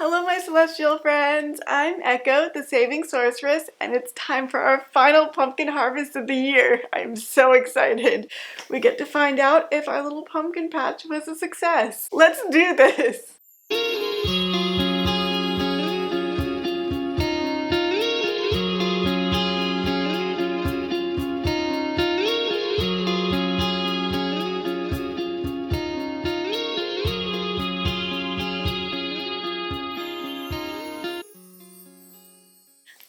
Hello my celestial friends, I'm Echo, the Saving Sorceress, and it's time for our final pumpkin harvest of the year. I'm so excited. We get to find out if our little pumpkin patch was a success. Let's do this!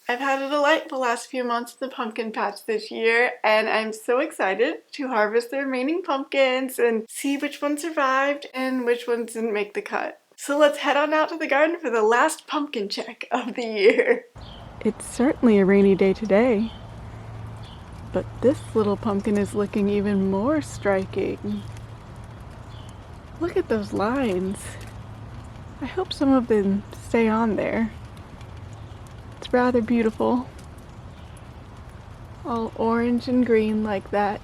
I've had a delightful last few months in the pumpkin patch this year, and I'm so excited to harvest the remaining pumpkins and see which ones survived and which ones didn't make the cut. So let's head on out to the garden for the last pumpkin check of the year. It's certainly a rainy day today, but this little pumpkin is looking even more striking. Look at those lines. I hope some of them stay on there. It's rather beautiful. All orange and green like that.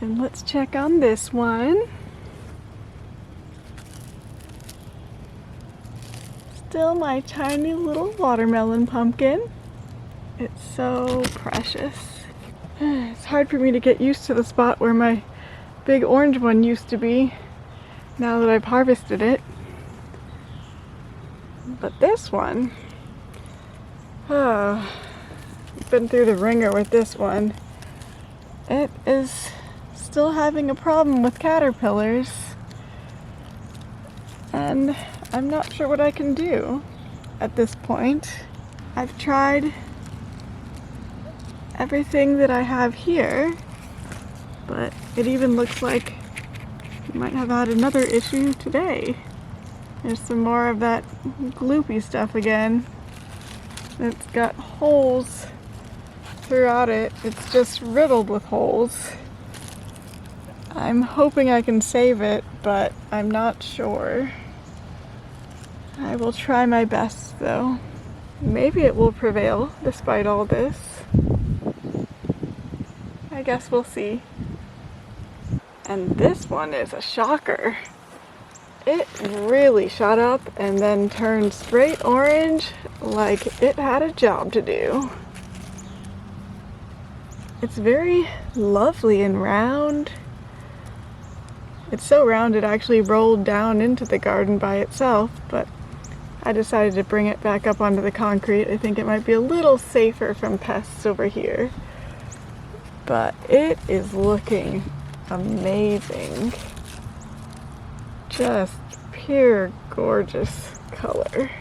And let's check on this one. Still my tiny little watermelon pumpkin. It's so precious. It's hard for me to get used to the spot where my big orange one used to be now that I've harvested it. But this one, oh, I've been through the ringer with this one. It is still having a problem with caterpillars, and I'm not sure what I can do at this point. I've tried everything that I have here, but it even looks like it might have had another issue today. There's some more of that gloopy stuff again. It's got holes throughout it. It's just riddled with holes. I'm hoping I can save it, but I'm not sure. I will try my best though. Maybe it will prevail despite all this. I guess we'll see. And this one is a shocker. It really shot up and then turned straight orange like it had a job to do. It's very lovely and round. It's so round it actually rolled down into the garden by itself, but I decided to bring it back up onto the concrete. I think it might be a little safer from pests over here. But it is looking amazing. Just pure gorgeous color.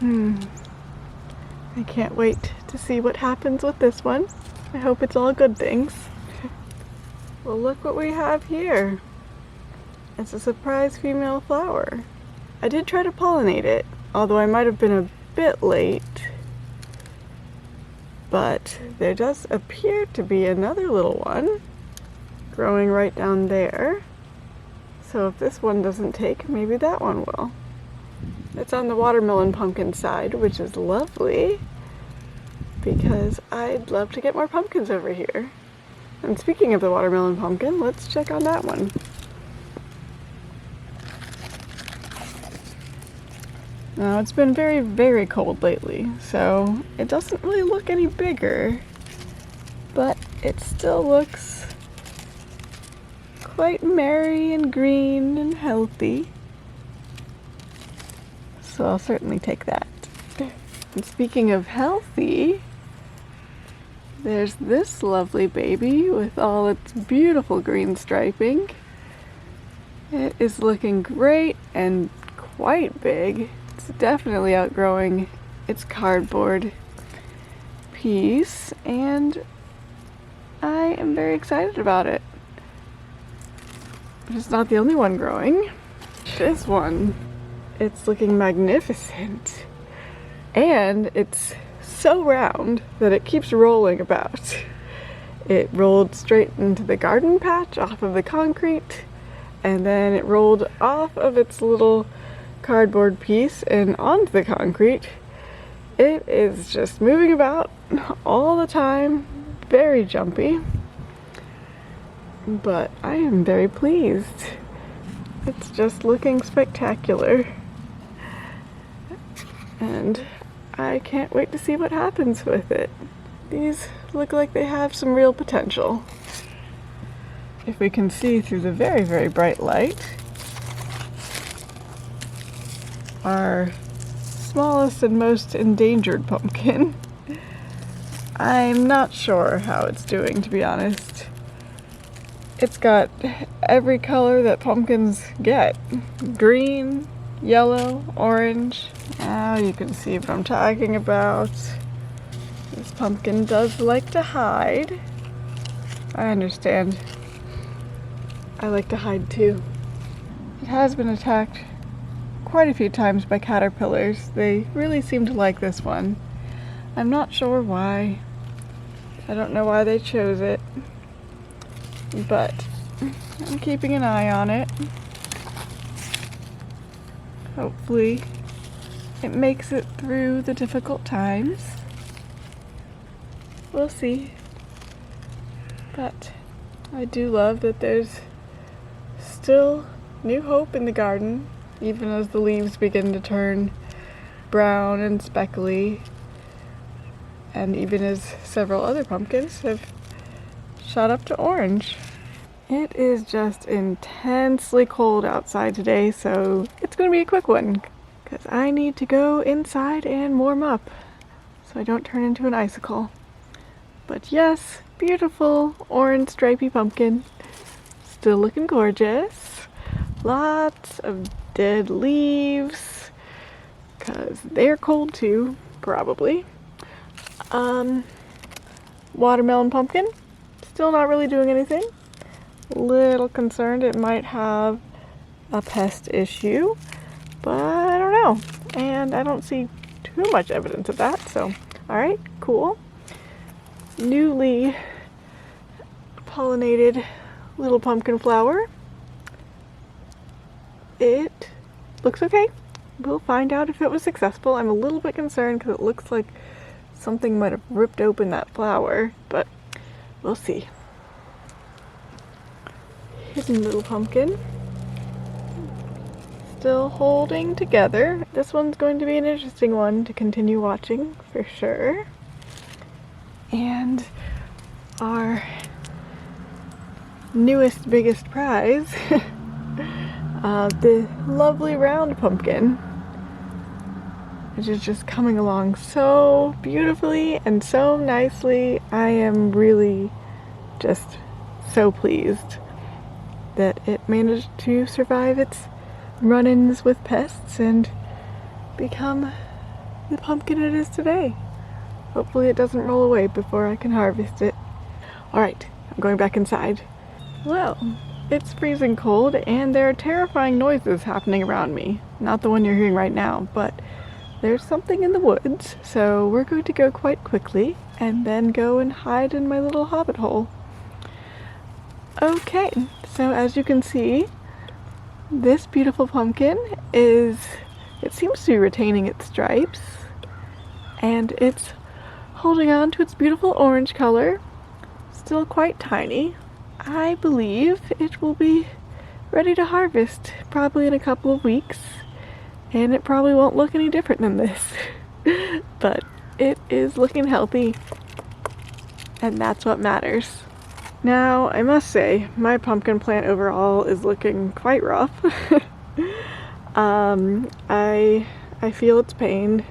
I can't wait to see what happens with this one. I hope it's all good things. Well, look what we have here. It's a surprise female flower. I did try to pollinate it, although I might have been a bit late. But there does appear to be another little one growing right down there. So if this one doesn't take, maybe that one will. It's on the watermelon pumpkin side, which is lovely because I'd love to get more pumpkins over here. And speaking of the watermelon pumpkin, let's check on that one. Now it's been very, very cold lately, so it doesn't really look any bigger, but it still looks quite merry and green and healthy. So I'll certainly take that. And speaking of healthy, there's this lovely baby with all its beautiful green striping. It is looking great and quite big. It's definitely outgrowing its cardboard piece, and I am very excited about it. But it's not the only one growing. This one, it's looking magnificent. And it's so round that it keeps rolling about. It rolled straight into the garden patch off of the concrete, and then it rolled off of its little cardboard piece and onto the concrete. It is just moving about all the time, very jumpy. But I am very pleased. It's just looking spectacular. and I can't wait to see what happens with it. These look like they have some real potential. If we can see through the very, very bright light, our smallest and most endangered pumpkin. I'm not sure how it's doing, to be honest. It's got every color that pumpkins get. Green, yellow, orange. Now you can see what I'm talking about. This pumpkin does like to hide. I understand. I like to hide too. It has been attacked quite a few times by caterpillars. They really seem to like this one. I'm not sure why. I don't know why they chose it, but I'm keeping an eye on it. Hopefully it makes it through the difficult times. We'll see. But I do love that there's still new hope in the garden, even as the leaves begin to turn brown and speckly, and even as several other pumpkins have shot up to orange. It is just intensely cold outside today, so it's going to be a quick one, because I need to go inside and warm up so I don't turn into an icicle. But yes, beautiful orange stripy pumpkin, still looking gorgeous. Lots of dead leaves, because they're cold too, probably. Watermelon pumpkin, still not really doing anything. Little concerned it might have a pest issue, but I don't know. And I don't see too much evidence of that, so alright, cool. Newly pollinated little pumpkin flower. It looks okay. We'll find out if it was successful. I'm a little bit concerned because it looks like something might have ripped open that flower, but we'll see. Hidden little pumpkin. Still holding together. This one's going to be an interesting one to continue watching for sure. And our newest, biggest prize, the lovely round pumpkin, which is just coming along so beautifully and so nicely. I am really just so pleased that it managed to survive its run-ins with pests and become the pumpkin it is today. Hopefully it doesn't roll away before I can harvest it. Alright, I'm going back inside. Well, it's freezing cold and there are terrifying noises happening around me. Not the one you're hearing right now, but there's something in the woods, so we're going to go quite quickly and then go and hide in my little hobbit hole. Okay, so as you can see, this beautiful pumpkin it seems to be retaining its stripes, and it's holding on to its beautiful orange color. Still quite tiny. I believe it will be ready to harvest probably in a couple of weeks, and it probably won't look any different than this. But it is looking healthy, and that's what matters. Now, I must say, my pumpkin plant overall is looking quite rough. I feel its pain.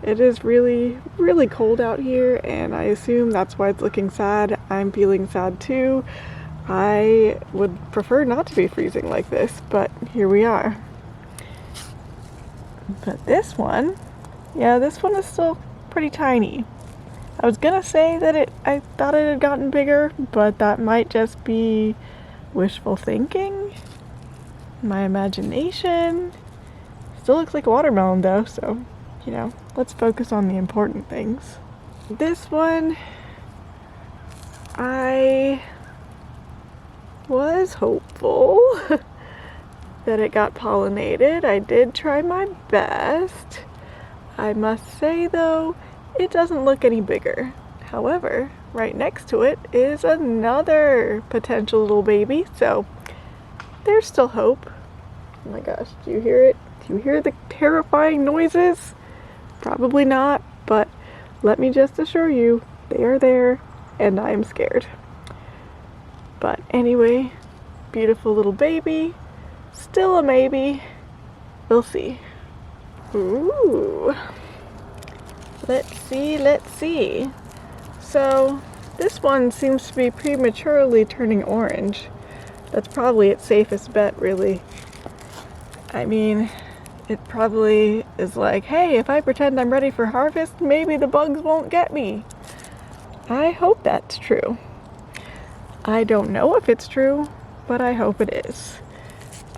It is really, really cold out here, and I assume that's why it's looking sad. I'm feeling sad too. I would prefer not to be freezing like this, but here we are. But this one, yeah, this one is still pretty tiny. I was gonna say that I thought it had gotten bigger, but that might just be wishful thinking, my imagination. Still looks like a watermelon though, so, you know, let's focus on the important things. This one, I was hopeful that it got pollinated. I did try my best. I must say though, it doesn't look any bigger. However, right next to it is another potential little baby, so there's still hope. Oh my gosh, do you hear it? Do you hear the terrifying noises? Probably not, but let me just assure you, they are there, and I am scared. But anyway, beautiful little baby, still a maybe, we'll see. Ooh, let's see. So, this one seems to be prematurely turning orange. That's probably its safest bet, really. I mean, it probably is like, hey, if I pretend I'm ready for harvest, maybe the bugs won't get me. I hope that's true. I don't know if it's true, but I hope it is.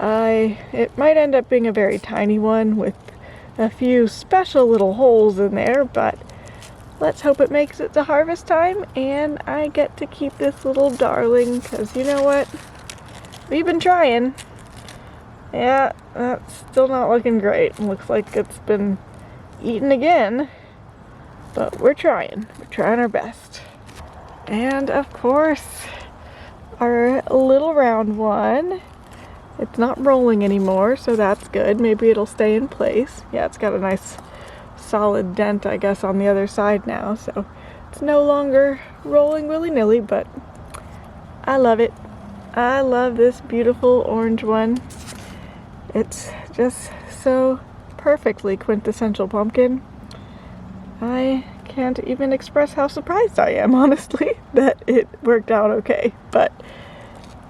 It might end up being a very tiny one with a few special little holes in there, but let's hope it makes it to harvest time and I get to keep this little darling, because you know what? We've been trying. Yeah, that's still not looking great. Looks like it's been eaten again, but we're trying. We're trying our best. And of course, our little round one. It's not rolling anymore, so that's good. Maybe it'll stay in place. Yeah, it's got a nice solid dent, I guess, on the other side now, so it's no longer rolling willy-nilly, but I love it. I love this beautiful orange one. It's just so perfectly quintessential pumpkin. I can't even express how surprised I am, honestly, that it worked out okay, but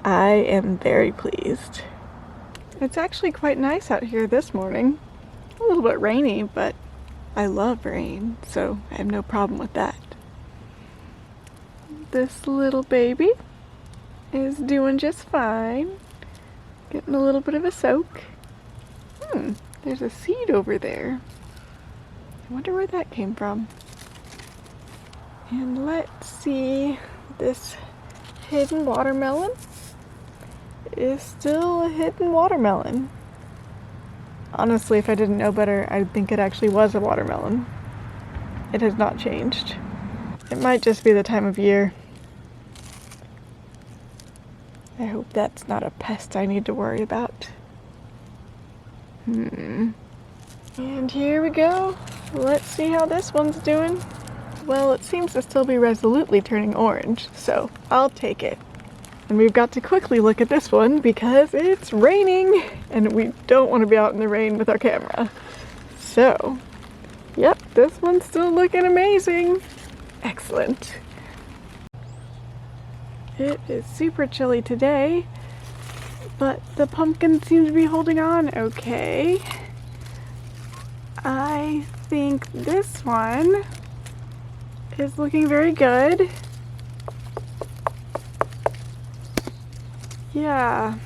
I am very pleased. It's actually quite nice out here this morning. A little bit rainy, but I love rain, so I have no problem with that. This little baby is doing just fine. Getting a little bit of a soak. There's a seed over there. I wonder where that came from. And let's see, this hidden watermelon is still a hidden watermelon. Honestly, if I didn't know better, I'd think it actually was a watermelon. It has not changed. It might just be the time of year. I hope that's not a pest I need to worry about. And here we go. Let's see how this one's doing. Well, it seems to still be resolutely turning orange, so I'll take it. And we've got to quickly look at this one because it's raining and we don't want to be out in the rain with our camera. So, yep, this one's still looking amazing. Excellent. It is super chilly today, but the pumpkins seem to be holding on okay. I think this one is looking very good. Yeah,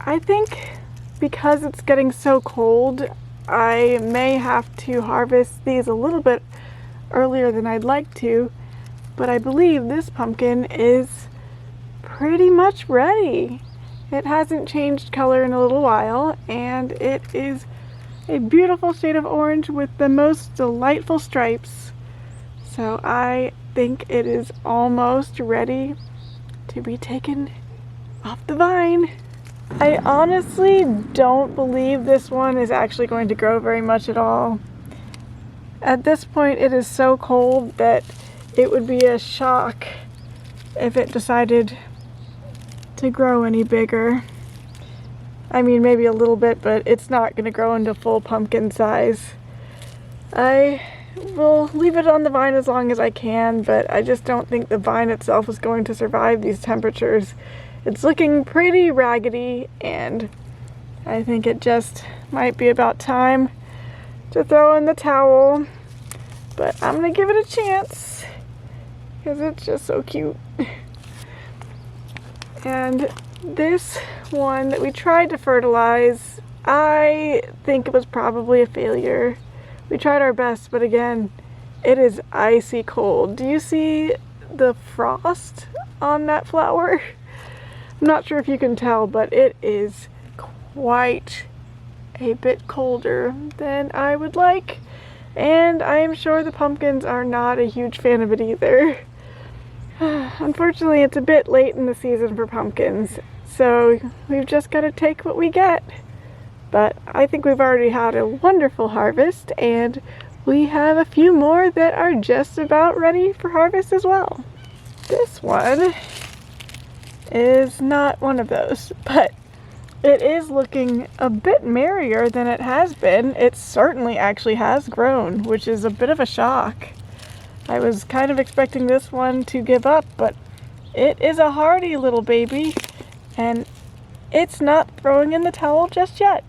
I think because it's getting so cold, I may have to harvest these a little bit earlier than I'd like to, but I believe this pumpkin is pretty much ready. It hasn't changed color in a little while, and it is a beautiful shade of orange with the most delightful stripes. So I think it is almost ready to be taken off the vine. I honestly don't believe this one is actually going to grow very much at all. At this point, it is so cold that it would be a shock if it decided to grow any bigger. I mean, maybe a little bit, but it's not going to grow into full pumpkin size. I will leave it on the vine as long as I can, but I just don't think the vine itself is going to survive these temperatures. It's looking pretty raggedy, and I think it just might be about time to throw in the towel. But I'm gonna give it a chance because it's just so cute. And this one that we tried to fertilize, I think it was probably a failure. We tried our best, but again, it is icy cold. Do you see the frost on that flower? I'm not sure if you can tell, but it is quite a bit colder than I would like. And I am sure the pumpkins are not a huge fan of it either. Unfortunately, it's a bit late in the season for pumpkins, so we've just got to take what we get. But I think we've already had a wonderful harvest, and we have a few more that are just about ready for harvest as well. This one is not one of those, but it is looking a bit merrier than it has been. It certainly actually has grown, which is a bit of a shock. I was kind of expecting this one to give up, but it is a hardy little baby, and it's not throwing in the towel just yet.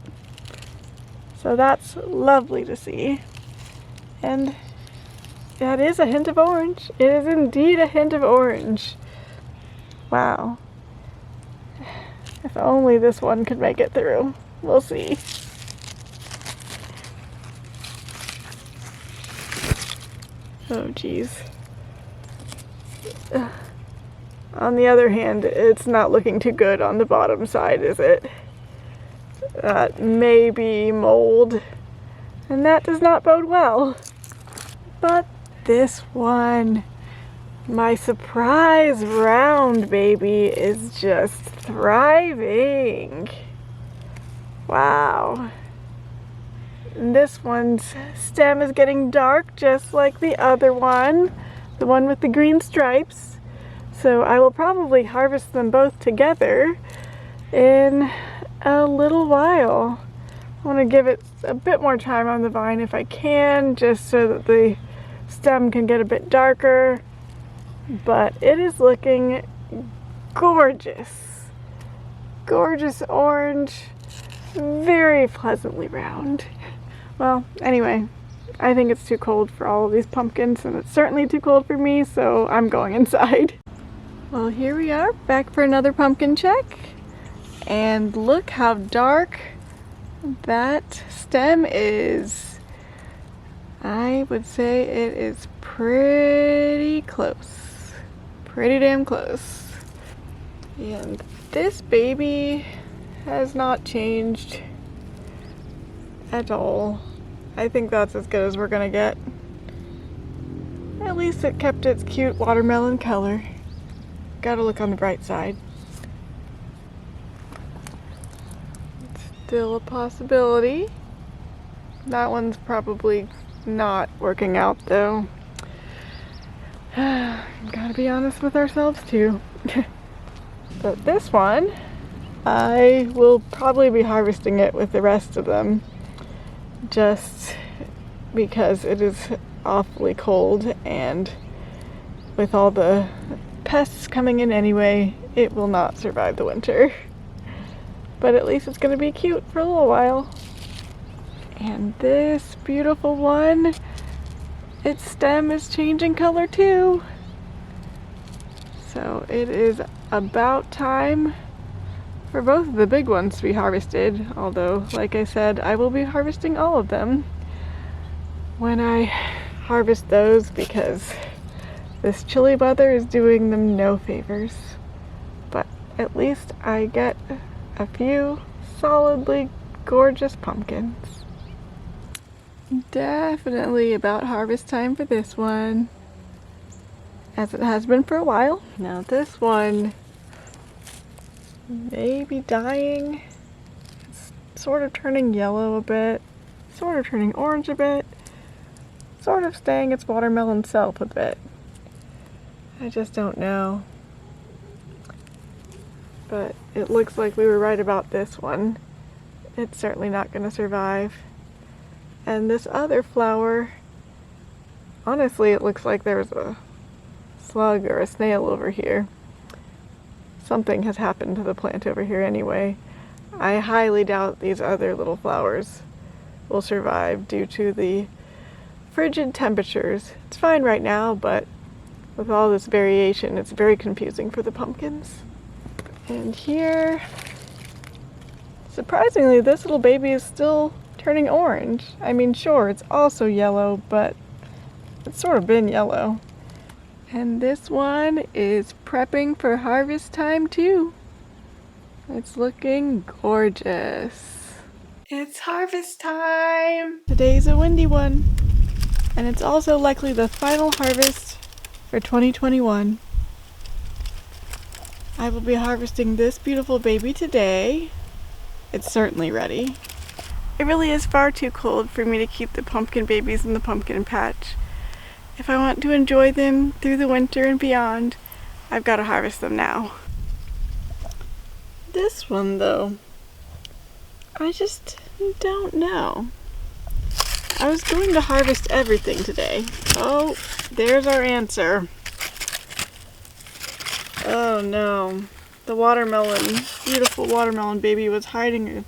So that's lovely to see. And that is a hint of orange. It is indeed a hint of orange. Wow. If only this one could make it through. We'll see. Oh geez. On the other hand, it's not looking too good on the bottom side, is it? That may be mold, and that does not bode well. But this one, my surprise round baby, is just thriving. Wow. And this one's stem is getting dark just like the other one, the one with the green stripes. So I will probably harvest them both together in a little while. I want to give it a bit more time on the vine if I can, just so that the stem can get a bit darker. But it is looking gorgeous. Gorgeous orange, very pleasantly round. Well, anyway, I think it's too cold for all of these pumpkins, and it's certainly too cold for me, so I'm going inside. Well, here we are, back for another pumpkin check. And look how dark that stem is. I would say it is pretty close. Pretty damn close. And this baby has not changed at all. I think that's as good as we're gonna get. At least it kept its cute watermelon color. Gotta look on the bright side. It's still a possibility. That one's probably not working out though. Gotta be honest with ourselves too. But this one, I will probably be harvesting it with the rest of them, just because it is awfully cold, and with all the pests coming in anyway, it will not survive the winter. But at least it's gonna be cute for a little while. And this beautiful one, its stem is changing color too. So it is about time for both of the big ones to be harvested, although, like I said, I will be harvesting all of them when I harvest those, because this chilly weather is doing them no favors. But at least I get a few solidly gorgeous pumpkins. Definitely about harvest time for this one, as it has been for a while. Now this one may be dying. It's sort of turning yellow a bit, sort of turning orange a bit, sort of staying its watermelon self a bit. I just don't know. But it looks like we were right about this one. It's certainly not going to survive. And this other flower, honestly, it looks like there's a slug or a snail over here. Something has happened to the plant over here anyway. I highly doubt these other little flowers will survive due to the frigid temperatures. It's fine right now, but with all this variation, it's very confusing for the pumpkins. And here, surprisingly, this little baby is still turning orange. I mean, sure, it's also yellow, but it's sort of been yellow. And this one is prepping for harvest time too. It's looking gorgeous. It's harvest time! Today's a windy one, and it's also likely the final harvest for 2021. I will be harvesting this beautiful baby today. It's certainly ready. It really is far too cold for me to keep the pumpkin babies in the pumpkin patch. If I want to enjoy them through the winter and beyond, I've got to harvest them now. This one though, I just don't know. I was going to harvest everything today. Oh, there's our answer. Oh no. The watermelon, beautiful watermelon baby was hiding a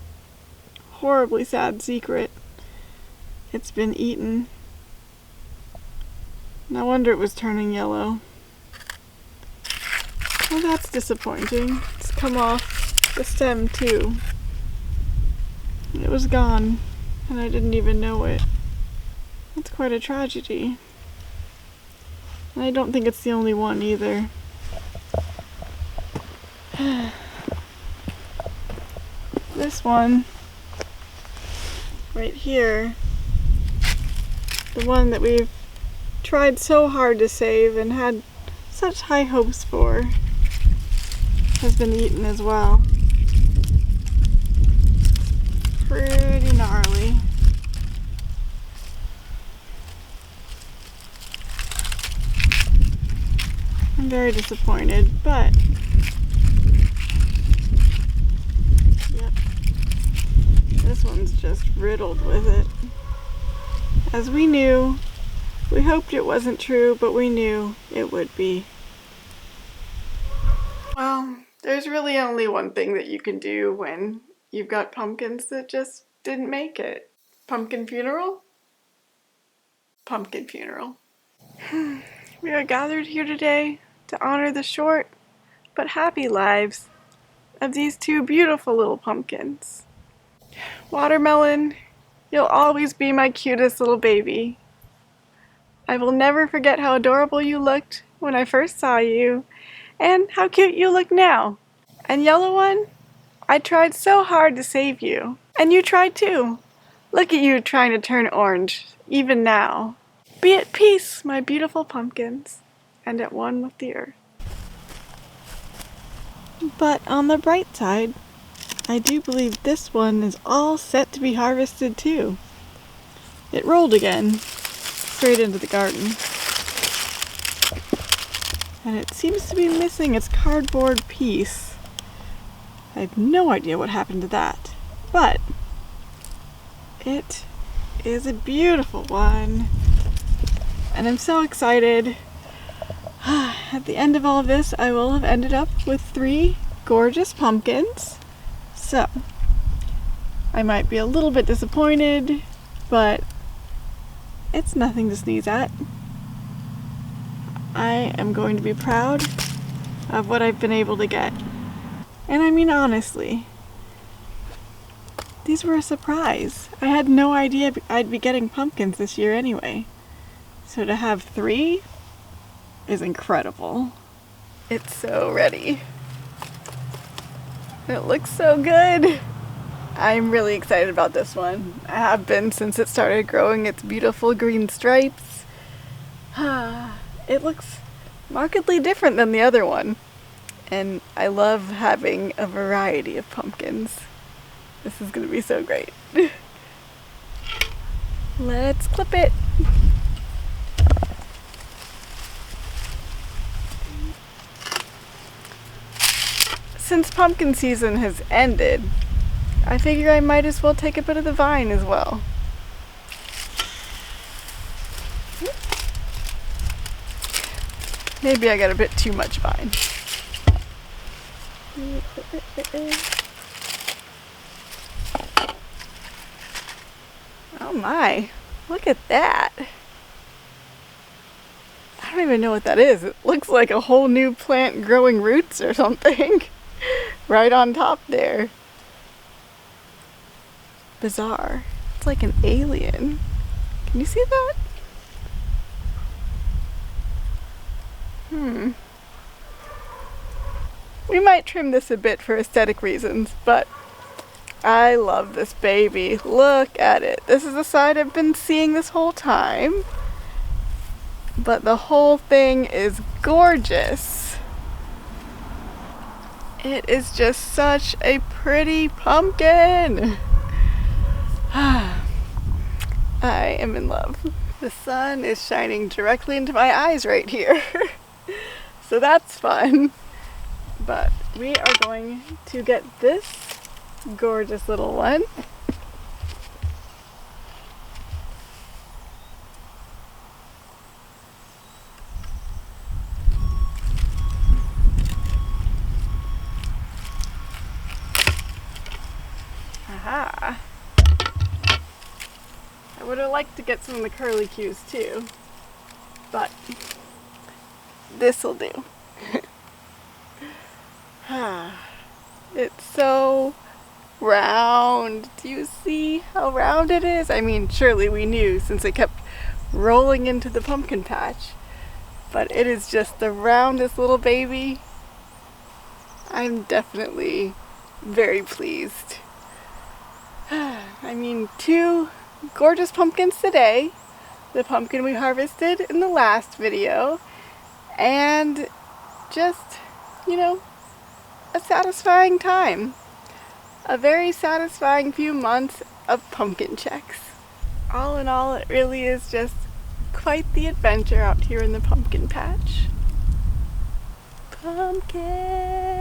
horribly sad secret. It's been eaten. No wonder it was turning yellow. Well, that's disappointing. It's come off the stem too. It was gone, and I didn't even know it. That's quite a tragedy. And I don't think it's the only one either. This one, right here, the one that we've tried so hard to save and had such high hopes for, has been eaten as well. Pretty gnarly. I'm very disappointed, but yep, this one's just riddled with it. As we knew, we hoped it wasn't true, but we knew it would be. Well, there's really only one thing that you can do when you've got pumpkins that just didn't make it. Pumpkin funeral? Pumpkin funeral. We are gathered here today to honor the short but happy lives of these two beautiful little pumpkins. Watermelon, you'll always be my cutest little baby. I will never forget how adorable you looked when I first saw you, and how cute you look now. And Yellow One, I tried so hard to save you, and you tried too. Look at you trying to turn orange, even now. Be at peace, my beautiful pumpkins, and at one with the earth. But on the bright side, I do believe this one is all set to be harvested too. It rolled again, straight into the garden. And it seems to be missing its cardboard piece. I have no idea what happened to that, but it is a beautiful one. And I'm so excited. At the end of all of this, I will have ended up with 3 gorgeous pumpkins. So, I might be a little bit disappointed, but it's nothing to sneeze at. I am going to be proud of what I've been able to get. And I mean, honestly, these were a surprise. I had no idea I'd be getting pumpkins this year anyway. So to have 3 is incredible. It's so ready. It looks so good. I'm really excited about this one. I have been since it started growing its beautiful green stripes. It looks markedly different than the other one. And I love having a variety of pumpkins. This is gonna be so great. Let's clip it. Since pumpkin season has ended, I figure I might as well take a bit of the vine as well. Maybe I got a bit too much vine. Oh my, look at that. I don't even know what that is. It looks like a whole new plant growing roots or something. Right on top there. Bizarre. It's like an alien. Can you see that? We might trim this a bit for aesthetic reasons, but I love this baby. Look at it. This is the side I've been seeing this whole time. But the whole thing is gorgeous. It is just such a pretty pumpkin. I am in love. The sun is shining directly into my eyes right here. So that's fun. But we are going to get this gorgeous little one. Aha. I would have liked to get some of the curlicues too, but this'll do. It's so round. Do you see how round it is? I mean, surely we knew since it kept rolling into the pumpkin patch, but it is just the roundest little baby. I'm definitely very pleased. I mean, 2 gorgeous pumpkins today, the pumpkin we harvested in the last video, and just, you know, a satisfying time. A very satisfying few months of pumpkin checks. All in all, it really is just quite the adventure out here in the pumpkin patch. Pumpkins!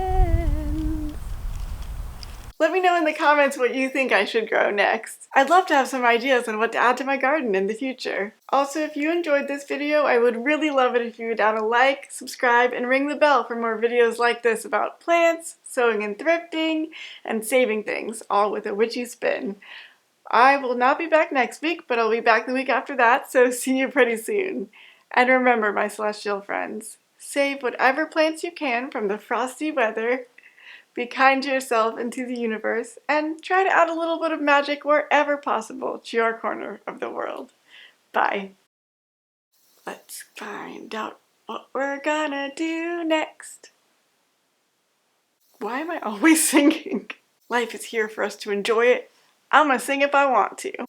Let me know in the comments what you think I should grow next. I'd love to have some ideas on what to add to my garden in the future. Also, if you enjoyed this video, I would really love it if you would add a like, subscribe, and ring the bell for more videos like this about plants, sowing and thrifting, and saving things, all with a witchy spin. I will not be back next week, but I'll be back the week after that, so see you pretty soon. And remember, my celestial friends, save whatever plants you can from the frosty weather. Be kind to yourself and to the universe, and try to add a little bit of magic wherever possible to your corner of the world. Bye. Let's find out what we're gonna do next. Why am I always singing? Life is here for us to enjoy it. I'm gonna sing if I want to.